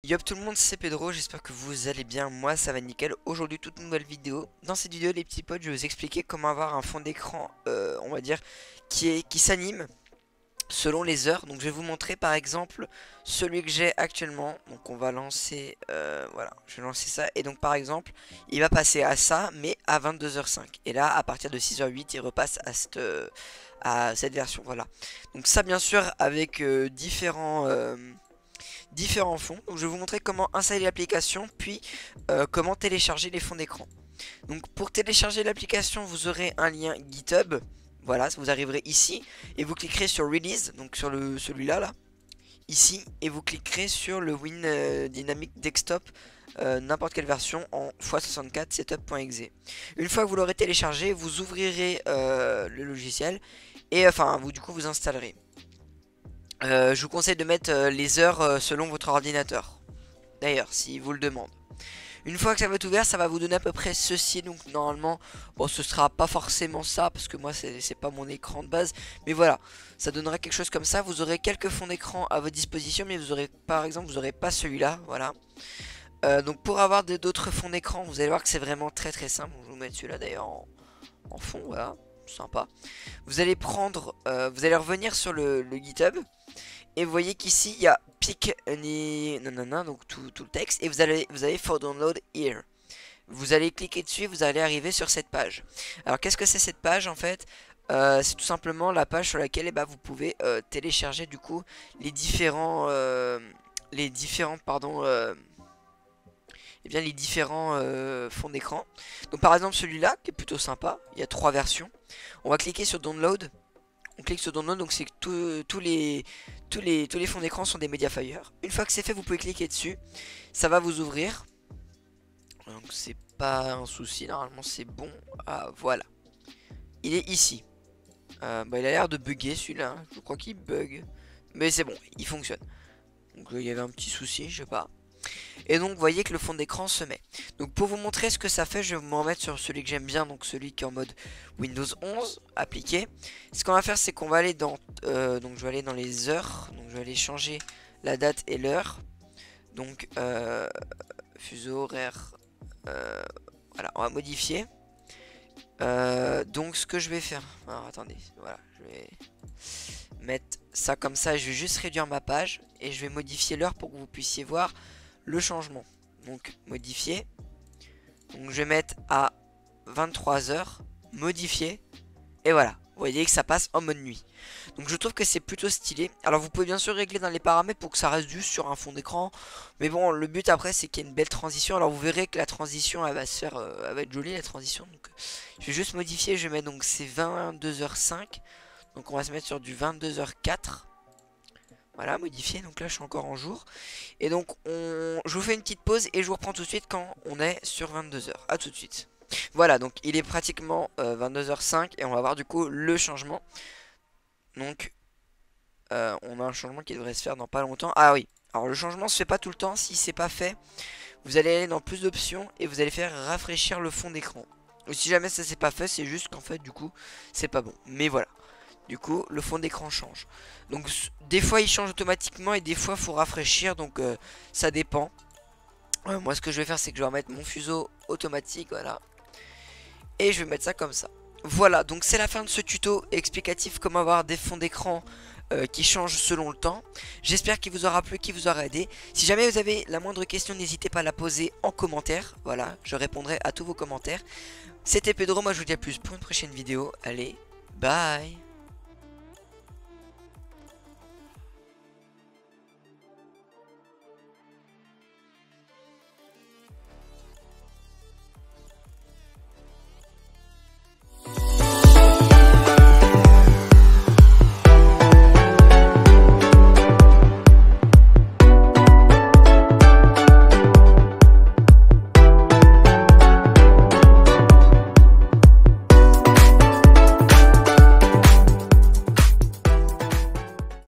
Yop tout le monde, c'est Pedro, j'espère que vous allez bien, moi ça va nickel. Aujourd'hui toute nouvelle vidéo. Dans cette vidéo les petits potes, je vais vous expliquer comment avoir un fond d'écran, on va dire, qui s'anime selon les heures. Donc je vais vous montrer par exemple celui que j'ai actuellement. Donc on va lancer, voilà, je vais lancer ça. Et donc par exemple, il va passer à ça, mais à 22h05. Et là, à partir de 6h08, il repasse à cette version, voilà. Donc ça bien sûr avec différents fonds. Donc je vais vous montrer comment installer l'application, puis comment télécharger les fonds d'écran. Donc pour télécharger l'application, vous aurez un lien GitHub. Voilà, vous arriverez ici et vous cliquerez sur Release, donc sur celui-là là, ici, et vous cliquerez sur le Win Dynamic Desktop, n'importe quelle version en x64 setup.exe. Une fois que vous l'aurez téléchargé, vous ouvrirez le logiciel et enfin vous installerez. Je vous conseille de mettre les heures selon votre ordinateur. D'ailleurs, si vous le demande. Une fois que ça va être ouvert, ça va vous donner à peu près ceci. Donc normalement, bon, ce sera pas forcément ça parce que moi c'est pas mon écran de base. Mais voilà, ça donnera quelque chose comme ça. Vous aurez quelques fonds d'écran à votre disposition, mais vous aurez par exemple, vous aurez pas celui-là. Voilà. Donc pour avoir d'autres fonds d'écran, vous allez voir que c'est vraiment très simple. Je vais vous mettre celui-là d'ailleurs en fond. Voilà, sympa. Vous allez prendre, vous allez revenir sur le GitHub. Et vous voyez qu'ici il y a pick nanana, donc tout le texte. Et vous avez for download here. Vous allez cliquer dessus, vous allez arriver sur cette page. Alors qu'est-ce que c'est cette page en fait? C'est tout simplement la page sur laquelle vous pouvez télécharger du coup les différents fonds d'écran. Donc par exemple celui-là qui est plutôt sympa, il y a 3 versions. On va cliquer sur download. On clique sur download, donc c'est que tous les fonds d'écran sont des Mediafire. Une fois que c'est fait, vous pouvez cliquer dessus. Ça va vous ouvrir. Donc c'est pas un souci, normalement c'est bon. Ah voilà. Il est ici. Il a l'air de bugger celui-là. Je crois qu'il bug. Mais c'est bon, il fonctionne. Donc il y avait un petit souci, je sais pas. Et donc vous voyez que le fond d'écran se met. Donc pour vous montrer ce que ça fait, je vais me remettre sur celui que j'aime bien, donc celui qui est en mode Windows 11 appliqué. Ce qu'on va faire, c'est qu'on va aller dans donc je vais aller dans les heures. Donc je vais aller changer la date et l'heure. Donc fuseau horaire, voilà, on va modifier. Donc ce que je vais faire, alors attendez, voilà, je vais mettre ça comme ça. Je vais juste réduire ma page et je vais modifier l'heure pour que vous puissiez voir le changement. Donc modifier. Donc je vais mettre à 23h, modifier. Et voilà, vous voyez que ça passe en mode nuit. Donc je trouve que c'est plutôt stylé. Alors vous pouvez bien sûr régler dans les paramètres pour que ça reste juste sur un fond d'écran. Mais bon, le but après c'est qu'il y ait une belle transition. Alors vous verrez que la transition elle va se faire, elle va être jolie la transition. Donc je vais juste modifier, je vais mettre donc c'est 22h05. Donc on va se mettre sur du 22h04. Voilà, modifié, donc là je suis encore en jour. Et donc je vous fais une petite pause et je vous reprends tout de suite quand on est sur 22h. A tout de suite. Voilà, donc il est pratiquement 22h05 et on va voir du coup le changement. Donc on a un changement qui devrait se faire dans pas longtemps. Ah oui, alors le changement se fait pas tout le temps. Si c'est pas fait, vous allez aller dans plus d'options et vous allez faire rafraîchir le fond d'écran. Ou si jamais ça c'est pas fait, c'est juste qu'en fait du coup c'est pas bon. Mais voilà. Du coup, le fond d'écran change. Donc, des fois, il change automatiquement et des fois, il faut rafraîchir. Donc, ça dépend. Moi, ce que je vais faire, c'est que je vais remettre mon fuseau automatique. Voilà. Et je vais mettre ça comme ça. Voilà, donc c'est la fin de ce tuto explicatif comment avoir des fonds d'écran qui changent selon le temps. J'espère qu'il vous aura plu, qu'il vous aura aidé. Si jamais vous avez la moindre question, n'hésitez pas à la poser en commentaire. Voilà, je répondrai à tous vos commentaires. C'était Pedro, moi je vous dis à plus pour une prochaine vidéo. Allez, bye!